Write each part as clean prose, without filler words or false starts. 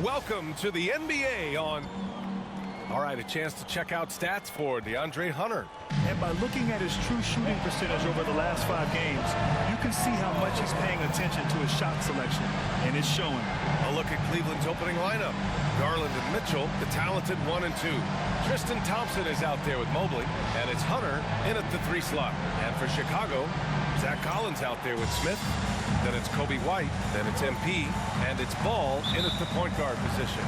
welcome to the NBA on... All right, a chance to check out stats for DeAndre Hunter. And by looking at his true shooting percentage over the last 5 games, you can see how much he's paying attention to his shot selection, and it's showing. A look at Cleveland's opening lineup. Garland and Mitchell, the talented 1 and 2. Tristan Thompson is out there with Mobley, and it's Hunter in at the 3 slot. And for Chicago, Zach Collins out there with Smith. Then it's Kobe White, then it's MP, and it's Ball in at the point guard position.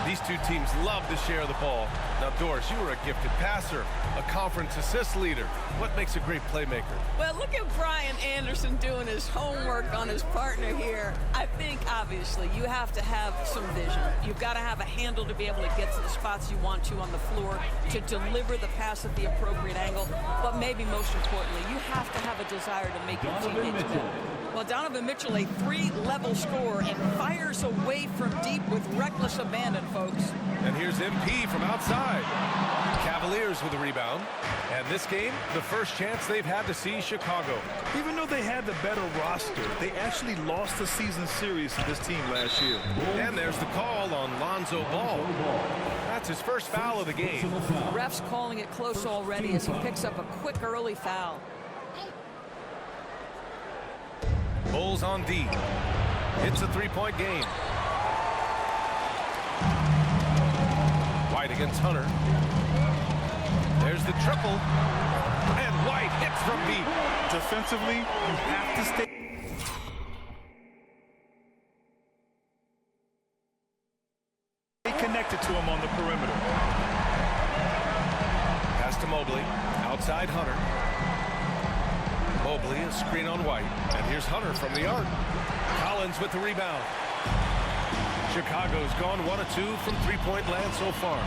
These two teams love to share the ball. Now, Doris, you were a gifted passer, a conference assist leader. What makes a great playmaker? Well, look at Brian Anderson doing his homework on his partner here. I think, obviously, you have to have some vision. You've got to have a handle to be able to get to the spots you want to on the floor, to deliver the pass at the appropriate angle. But maybe most importantly, you have to have a desire to make your teammates better. Well, Donovan Mitchell, a 3-level scorer, and fires away from deep with reckless abandon, folks. And here's MP from outside. Cavaliers with a rebound. And this game, the first chance they've had to see Chicago. Even though they had the better roster, they actually lost the season series to this team last year. And there's the call on Lonzo Ball. That's his first foul of the game. Refs calling it close already as he picks up a quick early foul. Bulls on D. It's a 3-point game. White against Hunter. There's the triple. And White hits from deep. Defensively, you have to stay connected to him on the perimeter. Pass to Mobley. Outside Hunter. Mobley, a screen on White. And here's Hunter from the arc. Collins with the rebound. Chicago's gone 1 of 2 from 3-point land so far.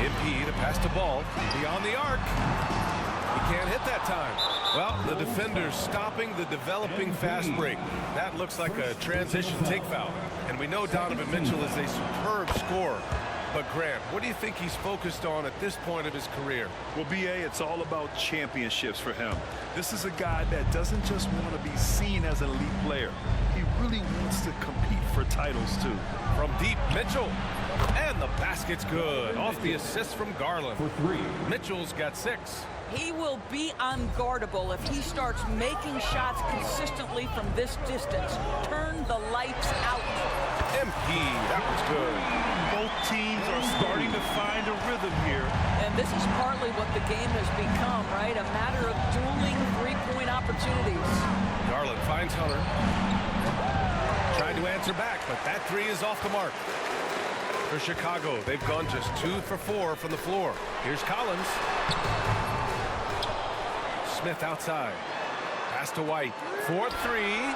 MP, the pass to Ball. Beyond the arc. He can't hit that time. Well, the defender's stopping the developing fast break. That looks like a transition take foul. And we know Donovan Mitchell is a superb scorer. But Grant, what do you think he's focused on at this point of his career? Well, B.A., it's all about championships for him. This is a guy that doesn't just want to be seen as an elite player. He really wants to compete for titles, too. From deep, Mitchell. And the basket's good. Off the assist from Garland. For 3. Mitchell's got 6. He will be unguardable if he starts making shots consistently from this distance. Turn the lights out. MP, that was good. Both teams are starting to find a rhythm here. And this is partly what the game has become, right? A matter of dueling 3-point opportunities. Garland finds Hunter. Trying to answer back, but that 3 is off the mark. For Chicago, they've gone just 2 for 4 from the floor. Here's Collins. Smith outside. Pass to White. 4-3.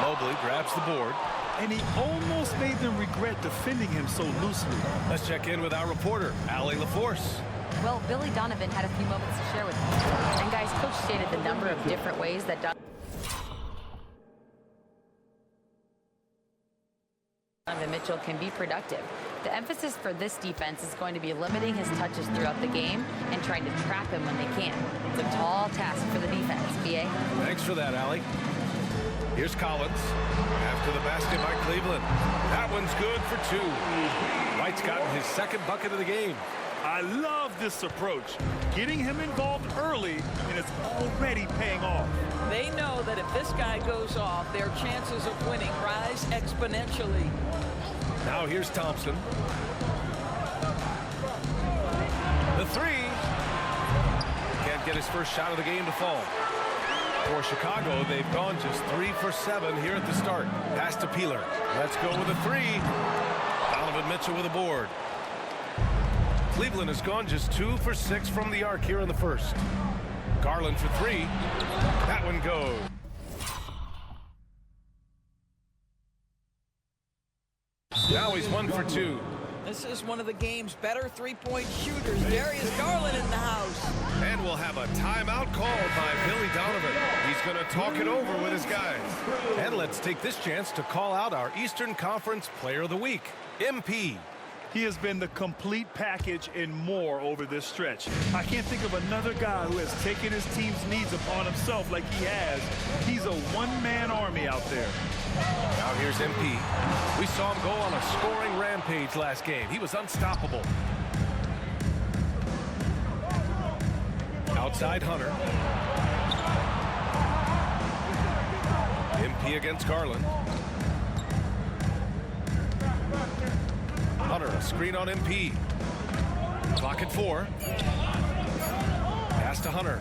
Mobley grabs the board. And he almost made them regret defending him so loosely. Let's check in with our reporter, Allie LaForce. Well, Billy Donovan had a few moments to share with me. And guys, Coach stated the number of different ways that Donovan Mitchell can be productive. The emphasis for this defense is going to be limiting his touches throughout the game and trying to trap him when they can. It's a tall task for the defense, B.A. Thanks for that, Allie. Here's Collins. After the basket by Cleveland. That one's good for 2. White's gotten his 2nd bucket of the game. I love this approach. Getting him involved early, and it's already paying off. They know that if this guy goes off, their chances of winning rise exponentially. Now here's Thompson. The 3. Can't get his first shot of the game to fall. For Chicago, they've gone just 3 for 7 here at the start. Pass to Peeler. Let's go with a 3. Donovan Mitchell with a board. Cleveland has gone just 2 for 6 from the arc here in the first. Garland for 3. That one goes. Now he's 1 for 2. This is one of the game's better 3-point shooters. Darius Garland in the house. And we'll have a timeout called by Billy Donovan. He's going to talk it over with his guys. And let's take this chance to call out our Eastern Conference Player of the Week, MP. He has been the complete package and more over this stretch. I can't think of another guy who has taken his team's needs upon himself like he has. He's a one-man army out there. Now here's MP. We saw him go on a scoring rampage last game. He was unstoppable. Outside Hunter. MP against Garland. Hunter, a screen on MP. Clock at 4. Pass to Hunter.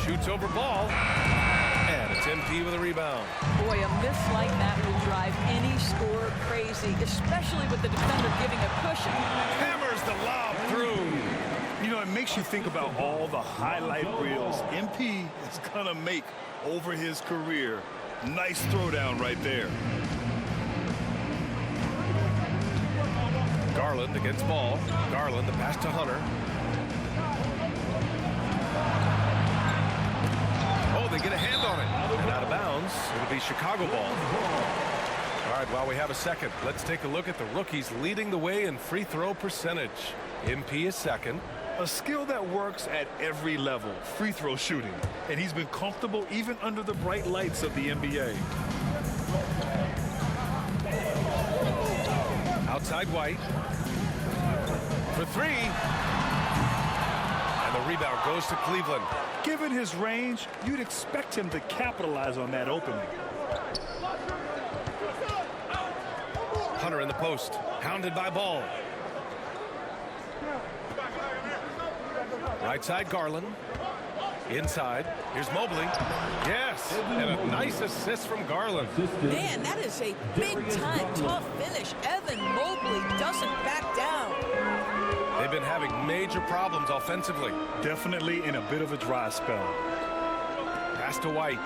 Shoots over ball. And it's MP with a rebound. Boy, a miss like that will drive any scorer crazy, especially with the defender giving a cushion. Hammers the lob through. You know, it makes you think about all the highlight reels MP is going to make over his career. Nice throwdown right there. Garland against ball. Garland, the pass to Hunter. Oh, they get a hand on it. And out of bounds. It'll be Chicago ball. All right, while we have a second, let's take a look at the rookies leading the way in free throw percentage. MP is second. A skill that works at every level, free throw shooting. And he's been comfortable even under the bright lights of the NBA. Outside White. For 3. And the rebound goes to Cleveland. Given his range, you'd expect him to capitalize on that opening. Hunter in the post. Hounded by Ball. Right side Garland. Inside. Here's Mobley. Yes. And a nice assist from Garland. Man, that is a big-time tough finish. Evan Mobley doesn't back down. They've been having major problems offensively. Definitely in a bit of a dry spell. Pass to White.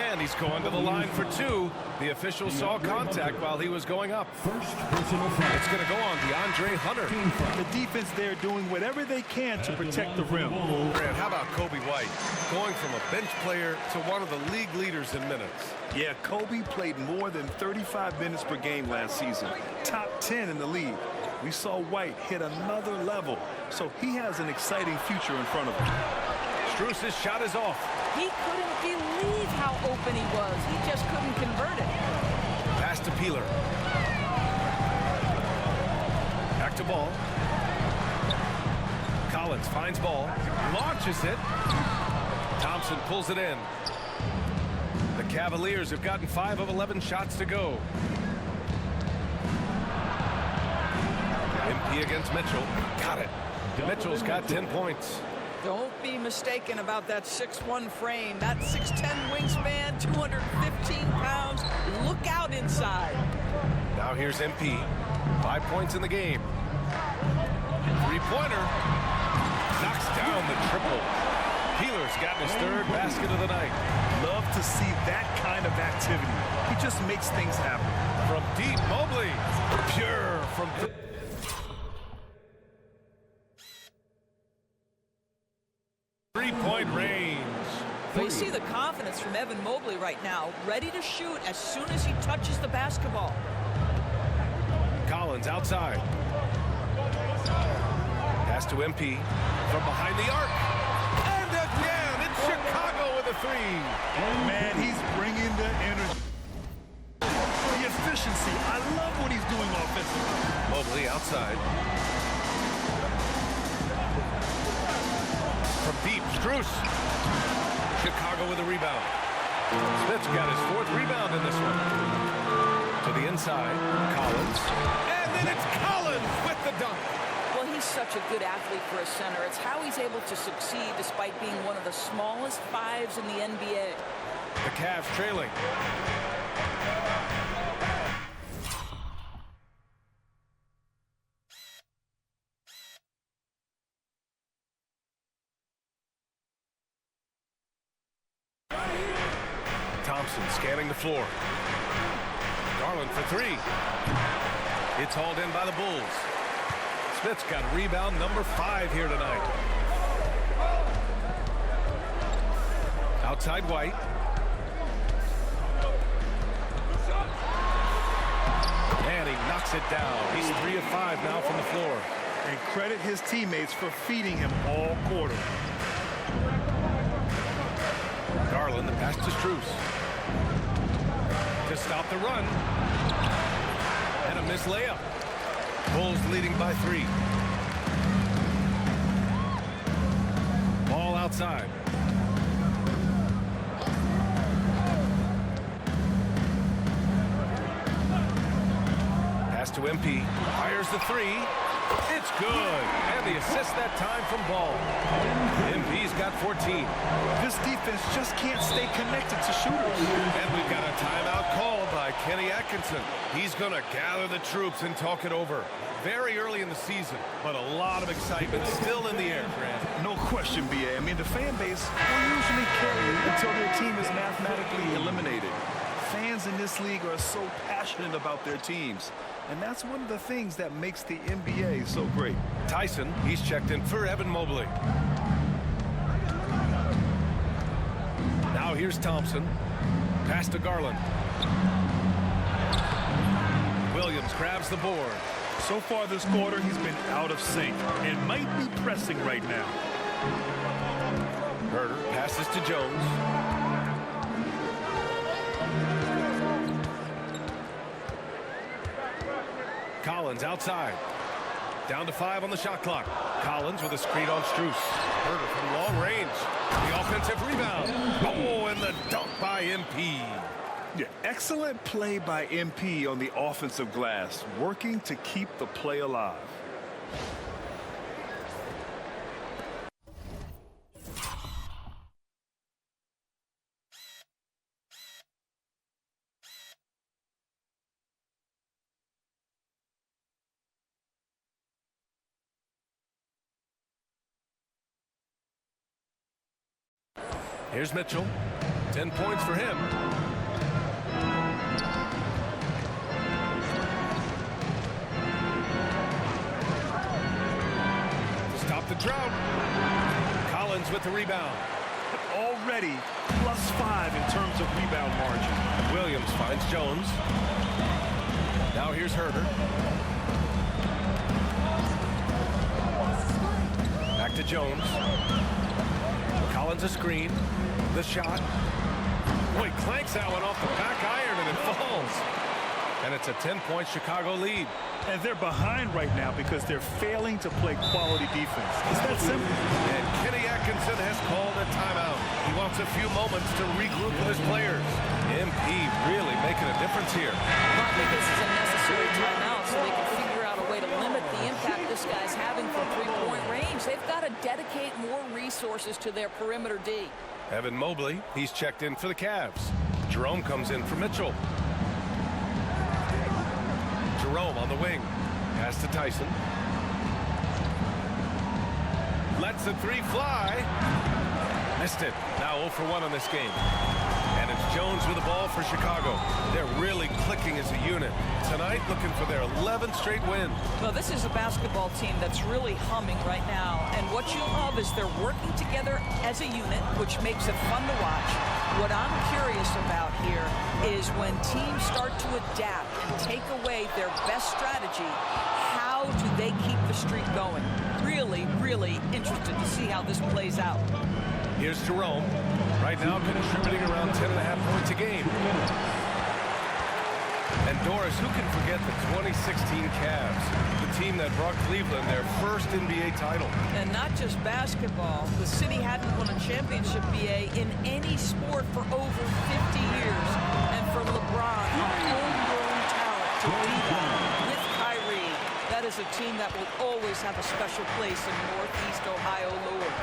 And he's going to the line for 2. The official saw contact while he was going up. It's going to go on DeAndre Hunter. The defense there doing whatever they can to protect the rim. Grant, how about Kobe White? Going from a bench player to one of the league leaders in minutes. Yeah, Kobe played more than 35 minutes per game last season. Top 10 in the league. We saw White hit another level, so he has an exciting future in front of him. Strus's shot is off. He couldn't believe how open he was. He just couldn't convert it. Pass to Peeler. Back to Ball. Collins finds Ball. Launches it. Thompson pulls it in. The Cavaliers have gotten 5 of 11 shots to go. MP against Mitchell. Got it. Mitchell's got 10 points. Don't be mistaken about that 6'1" frame. That 6'10" wingspan, 215 pounds. Look out inside. Now here's MP. 5 points in the game. Three-pointer. Knocks down the triple. Peeler's gotten his 3rd basket of the night. Love to see that kind of activity. He just makes things happen. From deep, Mobley. Pure from... Three-point range. Well, you see the confidence from Evan Mobley right now, ready to shoot as soon as he touches the basketball. Collins outside. Pass to MP from behind the arc. And again, it's Chicago with a 3. Man, he's bringing the energy. The efficiency. I love what he's doing offensively. Mobley outside. From deep, Strus. Chicago with a rebound. Smith's got his 4th rebound in this one. To the inside, Collins. And then it's Collins with the dunk. Well, he's such a good athlete for a center. It's how he's able to succeed despite being one of the smallest 5s in the NBA. The Cavs trailing. Thompson scanning the floor. Garland for 3. It's hauled in by the Bulls. Smith's got rebound number 5 here tonight. Outside White. and he knocks it down. He's 3 of 5 now from the floor. And credit his teammates for feeding him all quarter. Garland, the pass to Strus. To stop the run. And a missed layup. Bulls leading by 3. Ball outside. Pass to MP. Fires the 3. It's good. And the assist that time from Ball. MP's got 14. This defense just can't stay connected to shooters. And we've got a timeout called by Kenny Atkinson. He's going to gather the troops and talk it over. Very early in the season, but a lot of excitement still in the air, Grant. No question, B.A. I mean, the fan base will usually carry it until their team is mathematically eliminated. Fans in this league are so passionate about their teams. And that's one of the things that makes the NBA so great. Tyson, he's checked in for Evan Mobley. Now here's Thompson. Pass to Garland. Williams grabs the board. So far this quarter, he's been out of sync and might be pressing right now. Herder passes to Jones. Collins outside. Down to 5 on the shot clock. Collins with a screen on Strus. Herder from long range. The offensive rebound. Oh, and the dunk by MP. Yeah, excellent play by MP on the offensive glass, working to keep the play alive. Here's Mitchell. 10 points for him. To stop the drought. Collins with the rebound. Already +5 in terms of rebound margin. Williams finds Jones. Now here's Herder. Back to Jones. Collins a screen. The shot. Boy, clanks that one off the back iron and it falls. And it's a 10-point Chicago lead. And they're behind right now because they're failing to play quality defense. It's that simple. And Kenny Atkinson has called a timeout. He wants a few moments to regroup with his players. MP really making a difference here. Probably this is a necessary timeout so they can figure out a way to limit the impact this guy's having from three-point range. They've got to dedicate more resources to their perimeter D. Evan Mobley, he's checked in for the Cavs. Jerome comes in for Mitchell. Jerome on the wing. Pass to Tyson. Lets the 3 fly. Missed it. Now 0 for 1 on this game. And it's Jones with the ball for Chicago. They're really clicking as a unit. Tonight, looking for their 11th straight win. Well, this is a basketball team that's really humming right now. And what you love is they're working together as a unit, which makes it fun to watch. What I'm curious about here is when teams start to adapt and take away their best strategy, how do they keep the streak going? Really, really interested to see how this plays out. Here's Jerome. Right now contributing around 10.5 points a game. And Doris, who can forget the 2016 Cavs, the team that brought Cleveland their first NBA title. And not just basketball. The city hadn't won a championship, BA, in any sport for over 50 years. And for LeBron, a homegrown talent to lead that with Kyrie, that is a team that will always have a special place in Northeast Ohio lore.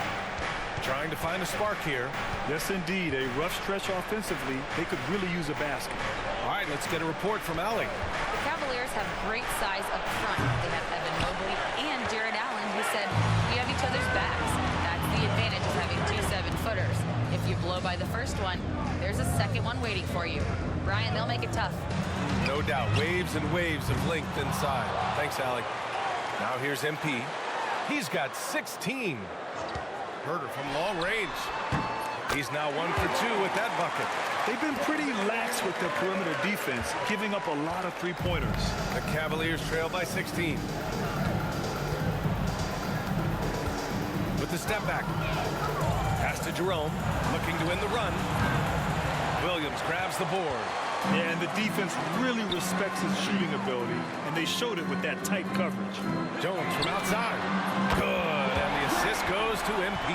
Trying to find a spark here. Yes, indeed. A rough stretch offensively. They could really use a basket. All right, let's get a report from Allie. The Cavaliers have great size up front. They have Evan Mobley and Jared Allen, who said, we have each other's backs. That's the advantage of having 2 7-footers. If you blow by the first one, there's a second one waiting for you. Brian, they'll make it tough. No doubt. Waves and waves of length inside. Thanks, Allie. Now here's MP. He's got 16. Herder from long range. He's now 1 for 2 with that bucket. They've been pretty lax with their perimeter defense, giving up a lot of three-pointers. The Cavaliers trail by 16. With the step back. Pass to Jerome, looking to win the run. Williams grabs the board. Yeah, and the defense really respects his shooting ability, and they showed it with that tight coverage. Jones from outside. Good, and the assist goes to MP.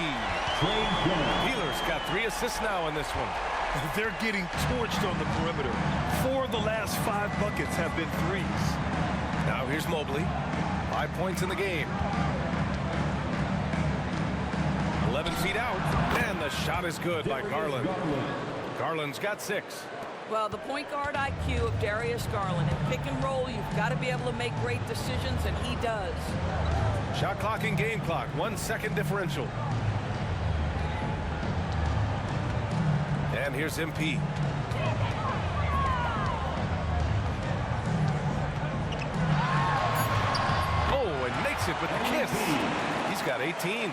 Peeler's got 3 assists now in this one. They're getting torched on the perimeter. 4 of the last 5 buckets have been threes. Now here's Mobley. 5 points in the game. 11 feet out, and the shot is good by Garland. Garland's got 6. Well, the point guard IQ of Darius Garland. In pick and roll, you've got to be able to make great decisions, and he does. Shot clock and game clock, 1 second differential. And here's MP. Oh, and makes it with the kiss. He's got 18.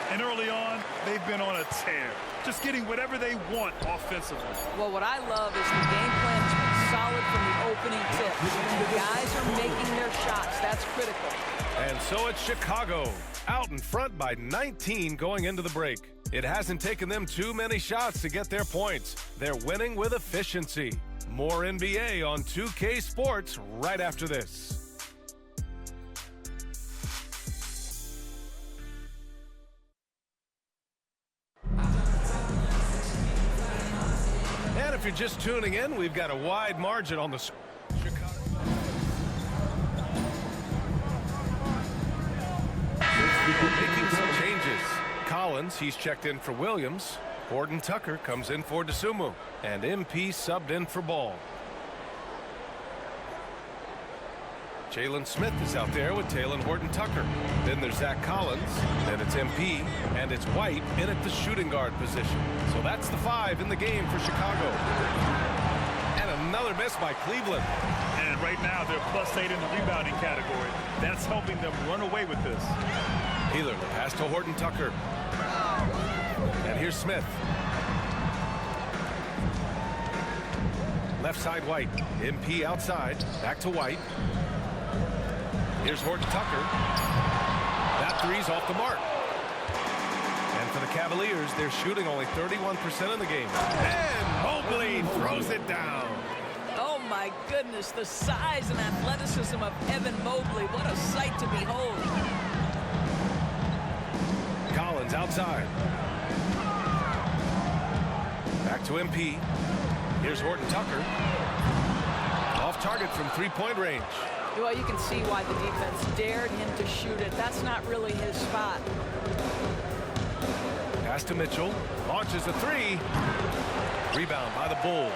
And early on, they've been on a tear, just getting whatever they want offensively. Well, what I love is the game plan has been solid from the opening tip. The guys are making their shots. That's critical. And so it's Chicago, out in front by 19 going into the break. It hasn't taken them too many shots to get their points. They're winning with efficiency. More NBA on 2K Sports right after this. And if you're just tuning in, we've got a wide margin on the Chicago. Making some changes. Collins, he's checked in for Williams. Gordon Tucker comes in for DeSumo. And MP subbed in for Ball. Jalen Smith is out there with Talen Horton-Tucker. Then there's Zach Collins. Then it's MP. And it's White in at the shooting guard position. So that's the 5 in the game for Chicago. And another miss by Cleveland. And right now, they're +8 in the rebounding category. That's helping them run away with this. Peeler, the pass to Horton-Tucker. And here's Smith. Left side White. MP outside. Back to White. Here's Horton-Tucker. That 3's off the mark. And for the Cavaliers, they're shooting only 31% in the game. And Mobley throws it down. Oh, my goodness. The size and athleticism of Evan Mobley. What a sight to behold. Collins outside. Back to MP. Here's Horton-Tucker. Off target from three-point range. Well, you can see why the defense dared him to shoot it. That's not really his spot. Pass to Mitchell. Launches a 3. Rebound by the Bulls.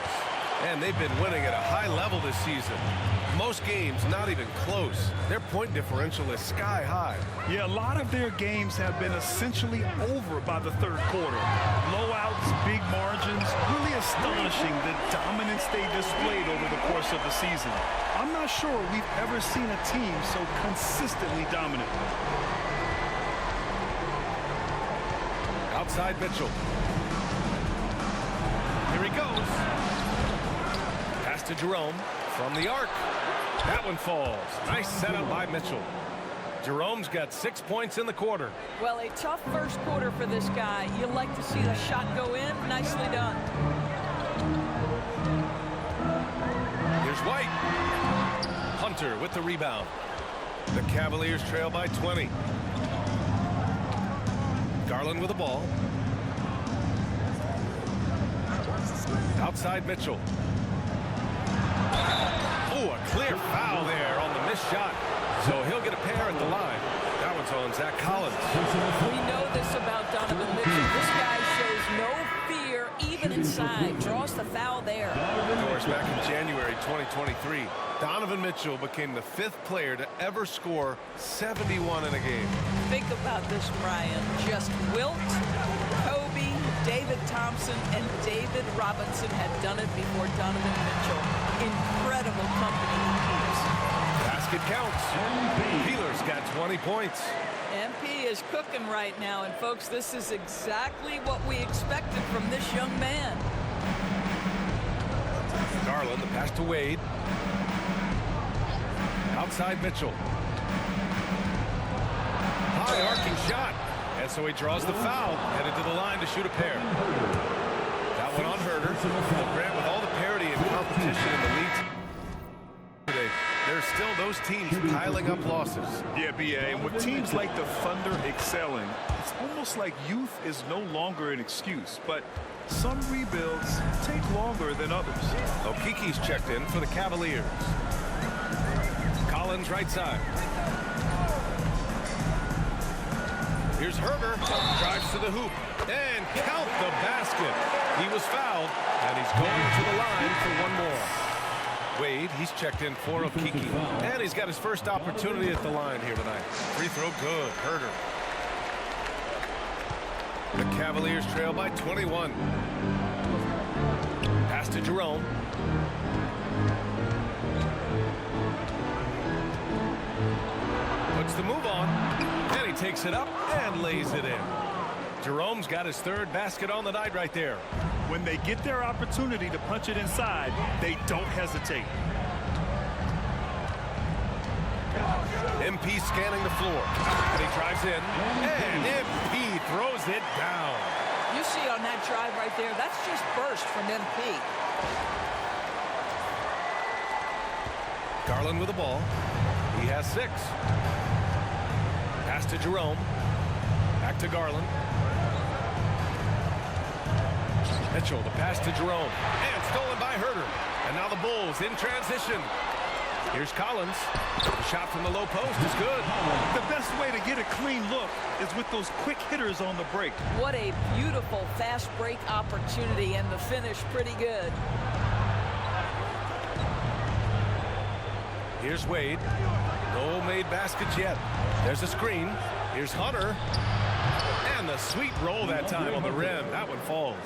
And they've been winning at a high level this season. Most games not even close. Their point differential is sky high. Yeah, a lot of their games have been essentially over by the third quarter. Blowouts, big margins, really astonishing the dominance they displayed over the course of the season. I'm not sure we've ever seen a team so consistently dominant. Outside Mitchell. Here he goes. Pass to Jerome from the arc. That one falls. Nice setup by Mitchell. Jerome's got 6 points in the quarter. Well, a tough first quarter for this guy. You like to see the shot go in. Nicely done. Here's White. Hunter with the rebound. The Cavaliers trail by 20. Garland with the ball. Outside Mitchell. Oh, a clear foul there on the missed shot. So he'll get a pair at the line. That one's on Zach Collins. We know this about Donovan Mitchell. This guy shows no fear, even inside. Draws the foul there. Of course, back in January 2023, Donovan Mitchell became the 5th player to ever score 71 in a game. Think about this, Brian. Just Wilt, Kobe, David Thompson, and David Robinson had done it before Donovan Mitchell. Incredible company he keeps. Basket counts. Peeler's got 20 points. MP is cooking right now, and folks, this is exactly what we expected from this young man. Garland, the pass to Wade. Outside Mitchell. High arcing shot. And so he draws the foul, headed to the line to shoot a pair. That one on Herder. Well, Grant, with all the parity and competition in the league today, there's still those teams piling up losses. Yeah, B.A., and with teams like the Thunder excelling, it's almost like youth is no longer an excuse. But some rebuilds take longer than others. Okiki's checked in for the Cavaliers. Collins right side. Here's Herder, drives to the hoop, and count the basket. He was fouled, and he's going to the line for one more. Wade, he's checked in for Okiki, and he's got his first opportunity at the line here tonight. Free throw good, Herder. The Cavaliers trail by 21. Pass to Jerome. Puts the move on, and he takes it up and lays it in. Jerome's got his third basket on the night right there. When they get their opportunity to punch it inside, they don't hesitate. MP scanning the floor, and he drives in, and MP throws it down. You see on that drive right there, that's just burst from MP. Garland with the ball. He has 6. Pass to Jerome. Back to Garland. Mitchell, the pass to Jerome. And stolen by Herder. And now the Bulls in transition. Here's Collins. The shot from the low post is good. The best way to get a clean look is with those quick hitters on the break. What a beautiful fast break opportunity, and the finish pretty good. Here's Wade. No made baskets yet. There's a screen. Here's Hunter. And the sweet roll that time on the rim. That one falls.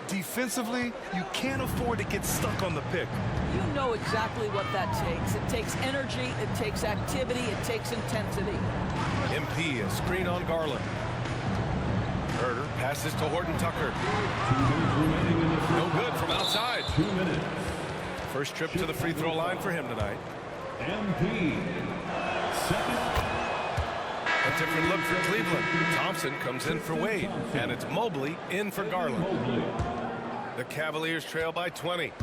Defensively, you can't afford to get stuck on the pick. You know exactly what that takes. It takes energy, it takes activity, it takes intensity. MP, a screen on Garland. Herder passes to Horton Tucker. No good from outside. 2 minutes. First trip to the free throw line for him tonight. MP. Second. A different look for Cleveland. Thompson comes in for Wade, and it's Mobley in for Garland. The Cavaliers trail by 20.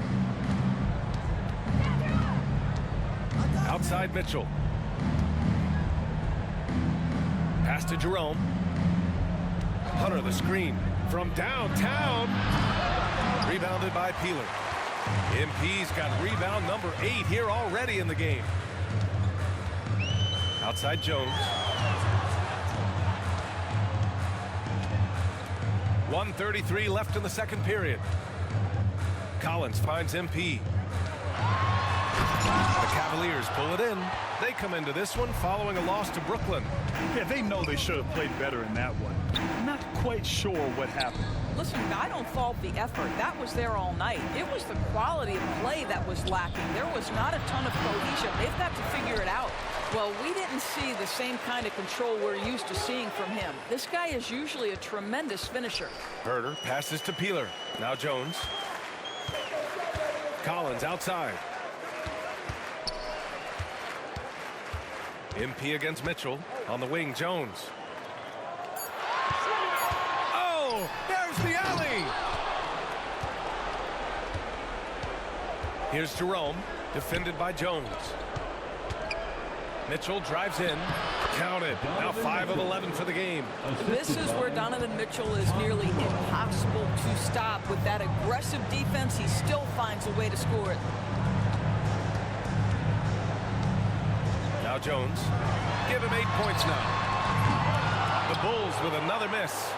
Outside Mitchell. Pass to Jerome. Hunter the screen from downtown. Rebounded by Peeler. MP's got rebound number 8 here already in the game. Outside Jones. 1:33 left in the second period. Collins finds MP. The Cavaliers pull it in. They come into this one following a loss to Brooklyn. Yeah, they know they should have played better in that one. Not quite sure what happened. Listen, I don't fault the effort. That was there all night. It was the quality of play that was lacking. There was not a ton of cohesion. They've got to figure it out. Well, we didn't see the same kind of control we're used to seeing from him. This guy is usually a tremendous finisher. Herder passes to Peeler. Now Jones. Collins outside. MP against Mitchell. On the wing, Jones. Oh, there's the alley. Here's Jerome, defended by Jones. Mitchell drives in. Counted. Now 5 of 11 for the game. This is where Donovan Mitchell is nearly impossible to stop. With that aggressive defense, he still finds a way to score it. Now Jones. Give him 8 points now. The Bulls with another miss.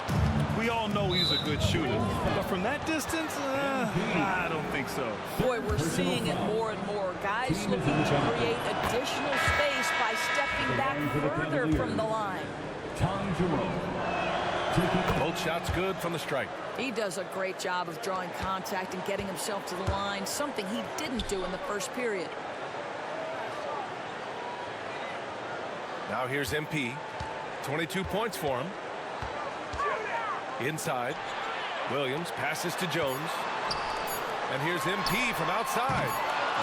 We all know he's a good shooter, but from that distance, I don't think so. Boy, we're seeing it more and more. Guys looking to create additional space by stepping back further from the line. Tom Jerome. Both shots good from the stripe. He does a great job of drawing contact and getting himself to the line, something he didn't do in the first period. Now here's MP. 22 points for him. Inside. Williams passes to Jones. And here's MP from outside.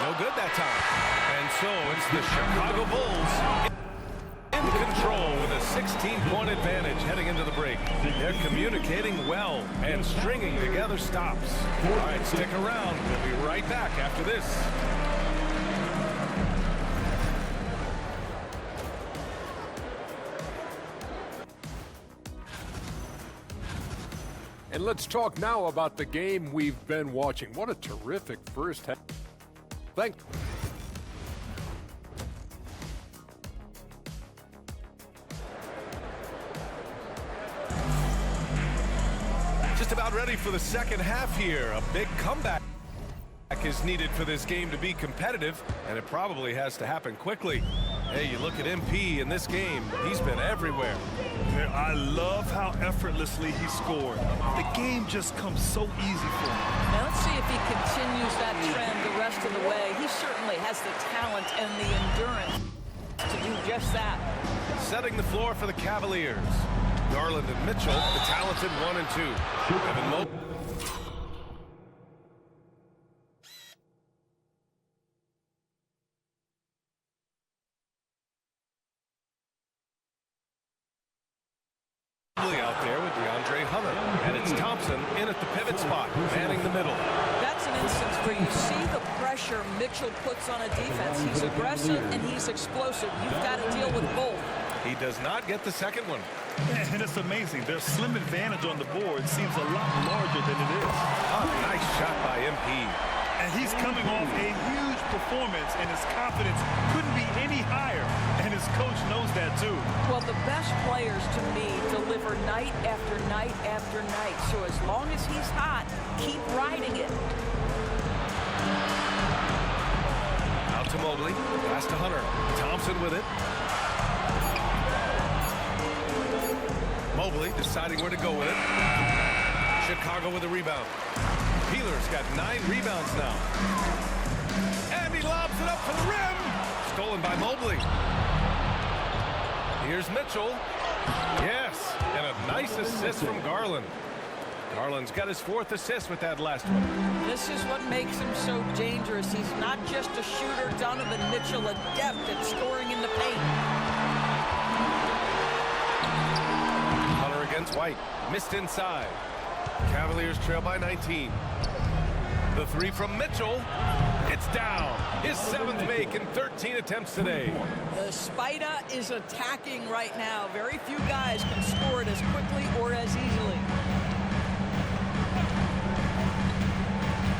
No good that time. And so it's the Chicago Bulls in control with a 16-point advantage heading into the break. They're communicating well and stringing together stops. All right, stick around. We'll be right back after this. And let's talk now about the game we've been watching. What a terrific first half. Just about ready for the second half here. A big comeback is needed for this game to be competitive, and it probably has to happen quickly. Hey, you look at MP in this game, he's been everywhere. I love how effortlessly he scored. The game just comes so easy for him. Now let's see if he continues that trend the rest of the way. He certainly has the talent and the endurance to do just that. Setting the floor for the Cavaliers. Garland and Mitchell, the talented 1 and 2. Evan Mobley. Out there with DeAndre Hunter, and it's Thompson in at the pivot spot, manning the middle. That's an instance where you see the pressure Mitchell puts on a defense. He's aggressive and he's explosive. You've got to deal with both. He does not get the second one. And it's amazing. Their slim advantage on the board seems a lot larger than it is. Oh, nice shot by MP. And he's coming off a huge performance, and his confidence couldn't be any higher. And his coach knows that, too. Well, the best players, to me, deliver night after night after night. So as long as he's hot, keep riding it. Out to Mobley. Pass to Hunter. Thompson with it. Mobley deciding where to go with it. Chicago with a rebound. Peeler's got 9 rebounds now. And he lobs it up for the rim. Stolen by Mobley. Here's Mitchell. Yes, and a nice assist from Garland. Garland's got his 4th assist with that last one. This is what makes him so dangerous. He's not just a shooter. Donovan Mitchell, adept at scoring in the paint. Hunter against White. Missed inside. Cavaliers trail by 19. The 3 from Mitchell. It's down. His 7th make in 13 attempts today. The Spider is attacking right now. Very few guys can score it as quickly or as easily.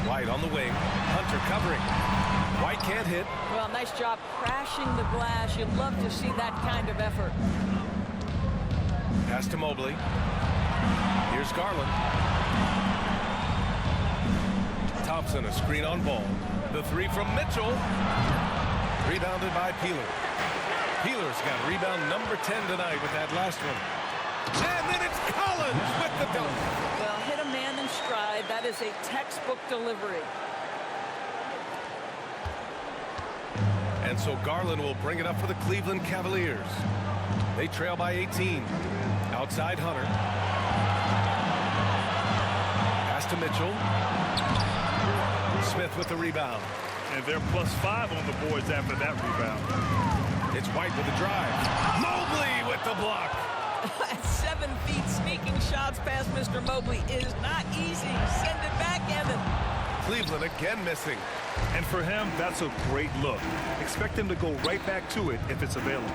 White on the wing. Hunter covering. White can't hit. Well, nice job crashing the glass. You'd love to see that kind of effort. Pass to Mobley. Here's Garland. Thompson, a screen on ball. The 3 from Mitchell. Rebounded by Peeler. Peeler's got rebound number 10 tonight with that last one. And then it's Collins with the dunk. Well, hit a man in stride. That is a textbook delivery. And so Garland will bring it up for the Cleveland Cavaliers. They trail by 18. Outside Hunter. Pass to Mitchell. Smith with the rebound. And they're +5 on the boards after that rebound. It's White with the drive. Mobley with the block. At 7 feet, sneaking shots past Mr. Mobley is not easy. Send it back, Evan. Cleveland again missing. And for him, that's a great look. Expect him to go right back to it if it's available.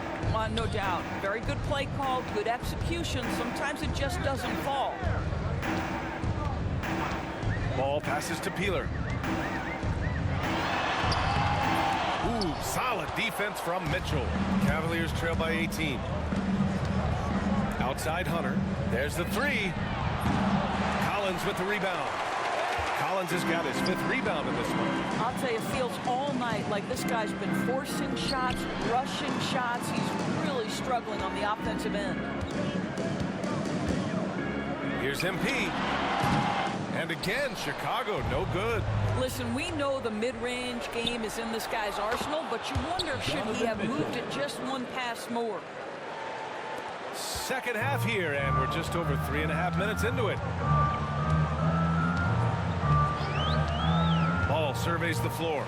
No doubt. Very good play call, good execution. Sometimes it just doesn't fall. Ball passes to Peeler. Ooh, solid defense from Mitchell. Cavaliers trail by 18. Outside Hunter. There's the 3. Collins with the rebound. Collins has got his 5th rebound in this one. I'll tell you, it feels all night like this guy's been forcing shots, rushing shots. He's really struggling on the offensive end. Here's MP. And again, Chicago, no good. Listen, we know the mid-range game is in this guy's arsenal, but you wonder, should he have moved it just one pass more? Second half here, and we're just over 3.5 minutes into it. surveys the floor.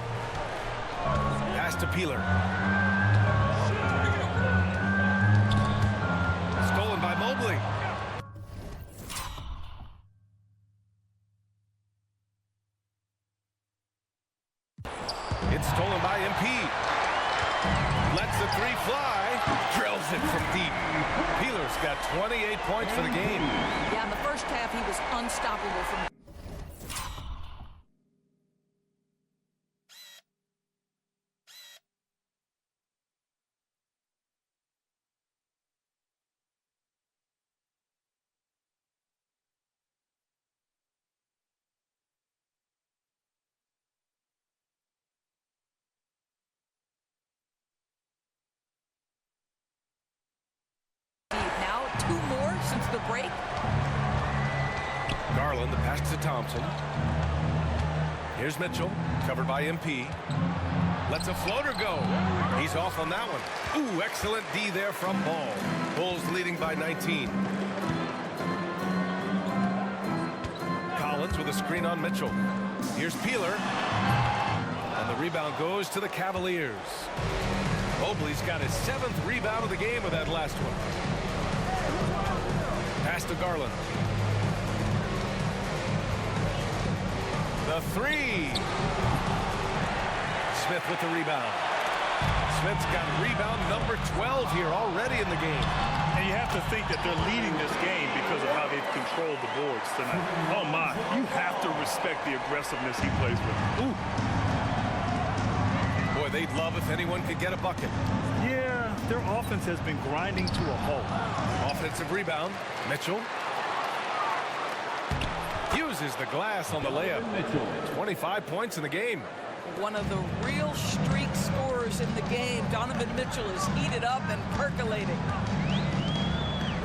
Pass to Peeler. Stolen by Mobley. It's stolen by MP. Lets the three fly. Drills it from deep. Peeler's got 28 points for the game. Yeah, in the first half, he was unstoppable from now. 2 more since the break. Garland, the pass to Thompson. Here's Mitchell, covered by MP. Lets a floater go. He's off on that one. Ooh, excellent D there from Ball. Bulls leading by 19. Collins with a screen on Mitchell. Here's Peeler. And the rebound goes to the Cavaliers. Mobley's got his 7th rebound of the game with that last one. Pass to Garland. The three. Smith with the rebound. Smith's got rebound number 12 here already in the game. And you have to think that they're leading this game because of how they've controlled the boards tonight. Oh, my. You have to respect the aggressiveness he plays with. Ooh. Boy, they'd love if anyone could get a bucket. Yeah, their offense has been grinding to a halt. Offensive rebound. Mitchell. Uses the glass on the layup. 25 points in the game. One of the real streak scorers in the game. Donovan Mitchell is heated up and percolating.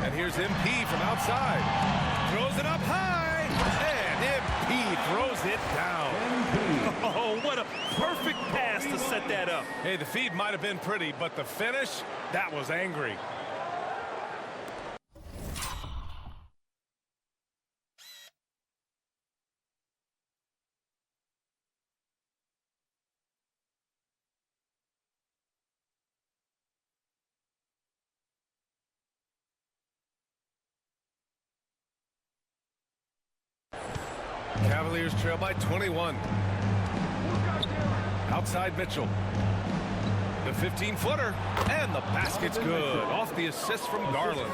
And here's MP from outside. Throws it up high. And MP throws it down. Oh, what a perfect pass to set that up. Hey, the feed might have been pretty, but the finish, that was angry. Cavaliers trail by 21. Outside Mitchell. The 15-footer. And the basket's good. Off the assist from Garland.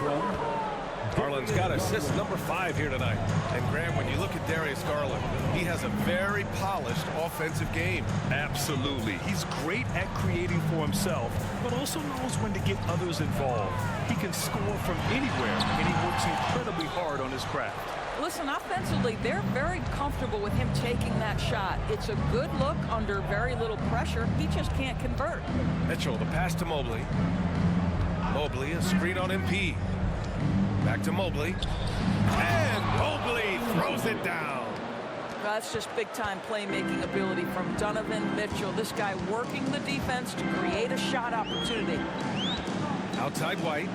Garland's got assist number 5 here tonight. And Graham, when you look at Darius Garland, he has a very polished offensive game. Absolutely. He's great at creating for himself, but also knows when to get others involved. He can score from anywhere, and he works incredibly hard on his craft. Listen, offensively, they're very comfortable with him taking that shot. It's a good look under very little pressure. He just can't convert. Mitchell, the pass to Mobley. Mobley, a screen on MP. Back to Mobley. And Mobley throws it down. That's just big-time playmaking ability from Donovan Mitchell. This guy working the defense to create a shot opportunity. Outside White.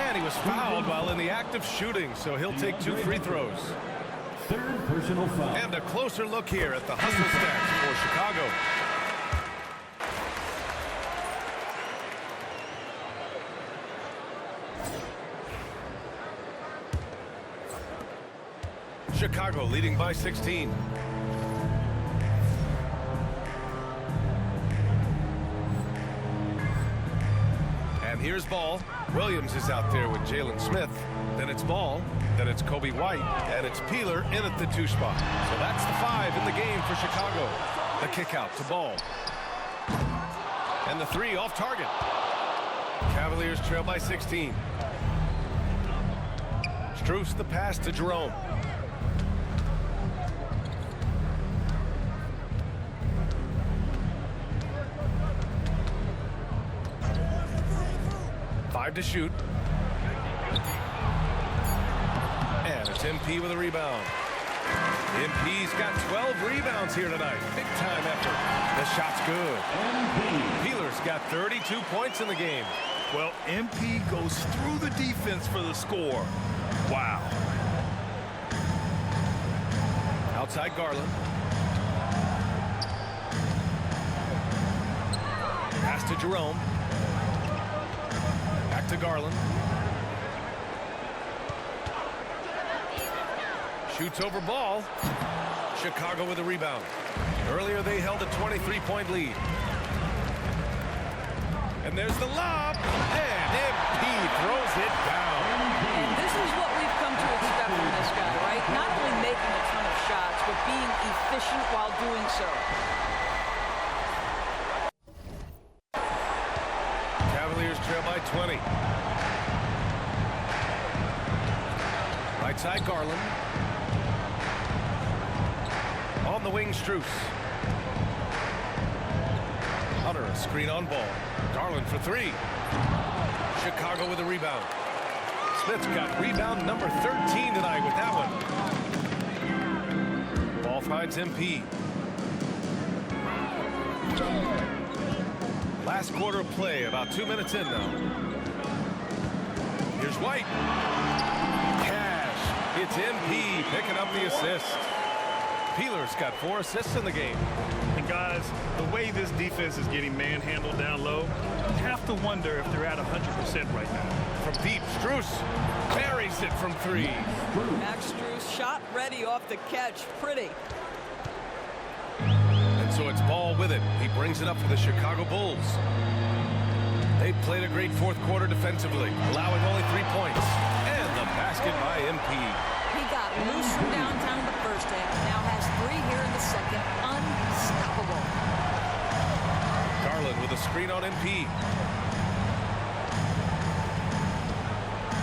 And he was fouled while in the act of shooting, so he'll take 2 free throws. 3rd personal foul. And a closer look here at the hustle stats for Chicago. Chicago leading by 16. And here's Ball. Williams is out there with Jalen Smith. Then it's Ball. Then it's Kobe White. And it's Peeler in at the 2 spot. So that's the 5 in the game for Chicago. The kick out to Ball. And the 3 off target. Cavaliers trail by 16. Strus the pass to Jerome. To shoot. And it's MP with a rebound. MP's got 12 rebounds here tonight. Big time effort. The shot's good. Peeler's got 32 points in the game. Well, MP goes through the defense for the score. Wow. Outside Garland. Pass to Jerome. Back to Garland. Shoots over ball. Chicago with a rebound. Earlier they held a 23-point lead. And there's the lob. And MP throws it down. And this is what we've come to expect from this guy, right? Not only making a ton of shots, but being efficient while doing so. Cavaliers trail by 20. Right side Garland. On the wing, Strus. Hunter, a screen on ball. Garland for three. Chicago with a rebound. Smith's got rebound number 13 tonight with that one. Ball finds MP. Last quarter of play, about 2 minutes in now. Here's White. Cash. It's MP picking up the assist. Peeler's got 4 assists in the game. And guys, the way this defense is getting manhandled down low, you have to wonder if they're at 100% right now. From deep, Strus buries it from 3. Max Strus shot ready off the catch. Pretty. And so it's Ball with it. He brings it up for the Chicago Bulls. They played a great fourth quarter defensively, allowing only 3 points. And the basket by MP. He got loose from downtown the first half. Now has 3 here in the second. Unstoppable. Garland with a screen on MP.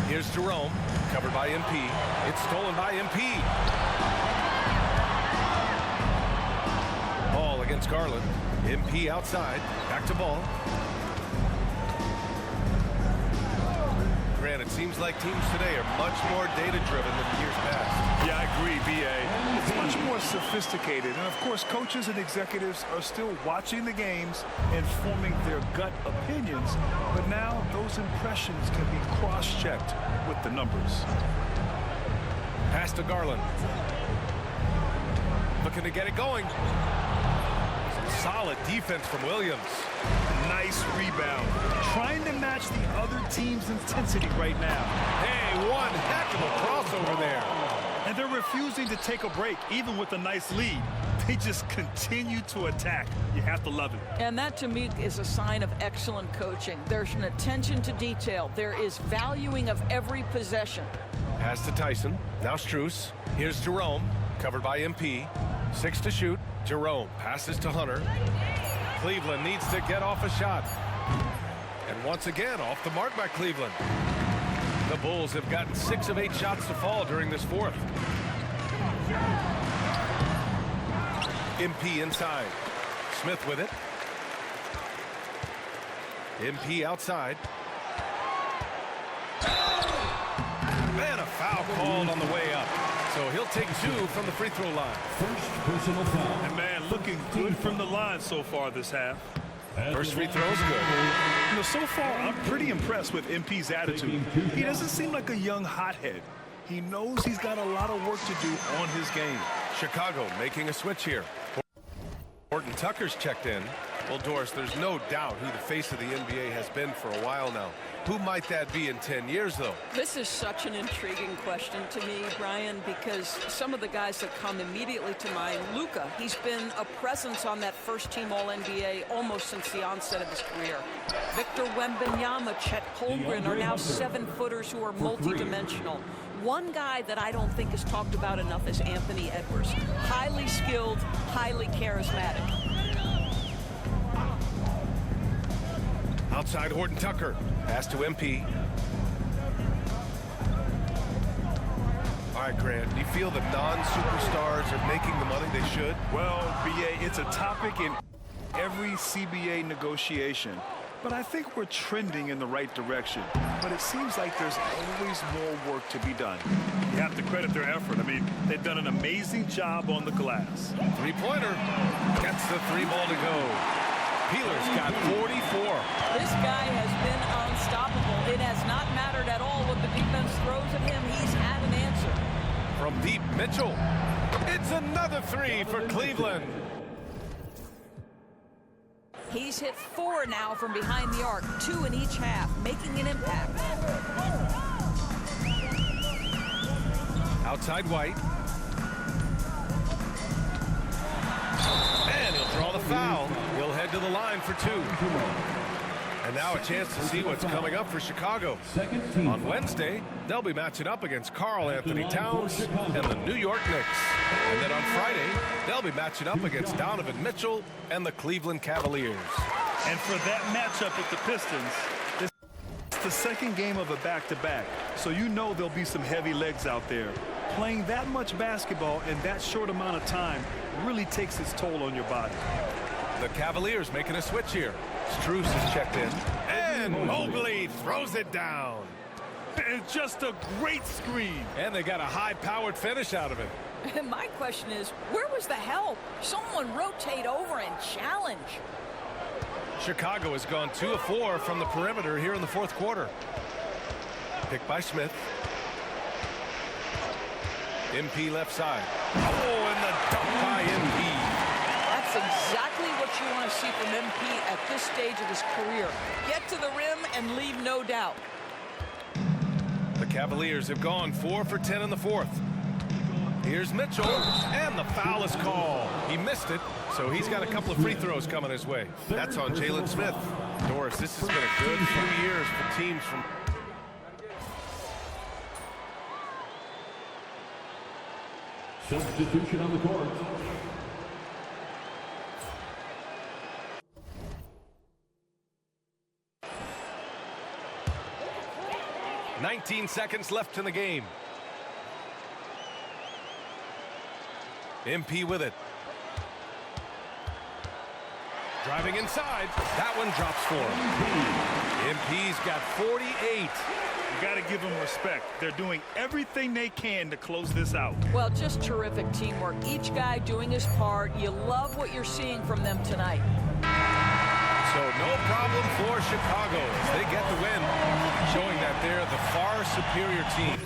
Here's Jerome, covered by MP. It's stolen by MP. Ball against Garland. MP outside. Back to Ball. Grant, it seems like teams today are much more data-driven than years past. Yeah, I agree, B.A. It's much more sophisticated. And, of course, coaches and executives are still watching the games and forming their gut opinions. But now those impressions can be cross-checked with the numbers. Pass to Garland. Looking to get it going. Solid defense from Williams. Nice rebound. Trying to match the other team's intensity right now. Hey, one heck of a crossover there. And they're refusing to take a break, even with a nice lead. They just continue to attack. You have to love it. And that, to me, is a sign of excellent coaching. There's an attention to detail. There is valuing of every possession. Pass to Tyson. Now Strus. Here's Jerome, covered by MP. 6 to shoot. Jerome passes to Hunter. Cleveland needs to get off a shot. And once again, off the mark by Cleveland. The Bulls have gotten 6 of 8 shots to fall during this fourth. MP inside. Smith with it. MP outside. Man, a foul called on the way up. So he'll take 2 from the free throw line. First personal foul. And man, looking good from the line so far this half. First free throw's good. You know, so far, I'm pretty impressed with MP's attitude. He doesn't seem like a young hothead. He knows he's got a lot of work to do on his game. Chicago making a switch here. Horton Tucker's checked in. Well, Doris, there's no doubt who the face of the NBA has been for a while now. Who might that be in 10 years, though? This is such an intriguing question to me, Brian, because some of the guys that come immediately to mind, Luka, he's been a presence on that first-team All-NBA almost since the onset of his career. Victor Wembanyama, Chet Holmgren are now 7-footers who are multidimensional. One guy that I don't think is talked about enough is Anthony Edwards. Highly skilled, highly charismatic. Outside Horton Tucker. Pass to MP. All right, Grant, do you feel the non-superstars are making the money they should? Well, B.A., it's a topic in every CBA negotiation. But I think we're trending in the right direction. But it seems like there's always more work to be done. You have to credit their effort. I mean, they've done an amazing job on the glass. Three-pointer. Gets the 3 ball to go. Peeler's got 44. This guy has been unstoppable. It has not mattered at all what the defense throws at him. He's had an answer. From deep, Mitchell. It's another three for Cleveland. He's hit 4 now from behind the arc, 2 in each half, making an impact. Outside White. And he'll draw the foul. He'll head to the line for 2. And now a chance to see what's coming up for Chicago. On Wednesday, they'll be matching up against Karl Anthony Towns and the New York Knicks. And then on Friday, they'll be matching up against Donovan Mitchell and the Cleveland Cavaliers. And for that matchup with the Pistons, It's the second game of a back-to-back, so you know there'll be some heavy legs out there. Playing that much basketball in that short amount of time really takes its toll on your body. The Cavaliers making a switch here. Strus is checked in. And Mobley throws it down. it's just a great screen. And they got a high-powered finish out of it. And my question is, where was the help? Someone rotate over and challenge. Chicago has gone 2 of 4 from the perimeter here in the fourth quarter. Picked by Smith. MP left side. Oh, and the dunk by MP. That's exactly what you want to see from MP at this stage of his career. Get to the rim and leave no doubt. The Cavaliers have gone 4 for 10 in the fourth. Here's Mitchell, and the foul is called. He missed it, so he's got a couple of free throws coming his way. That's on Jalen Smith. Doris, this has been a good few years for teams from... Substitution on the court. .19 seconds left in the game. MP with it. Driving inside. That one drops for him. MP's got 48. You got to give them respect. They're doing everything they can to close this out. Well, just terrific teamwork. Each guy doing his part. You love what you're seeing from them tonight. So no problem for Chicago as they get the win, showing that they're the far superior team.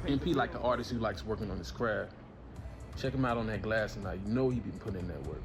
MP like an artist who likes working on his craft. Check him out on that glass tonight. You know he been putting in that work.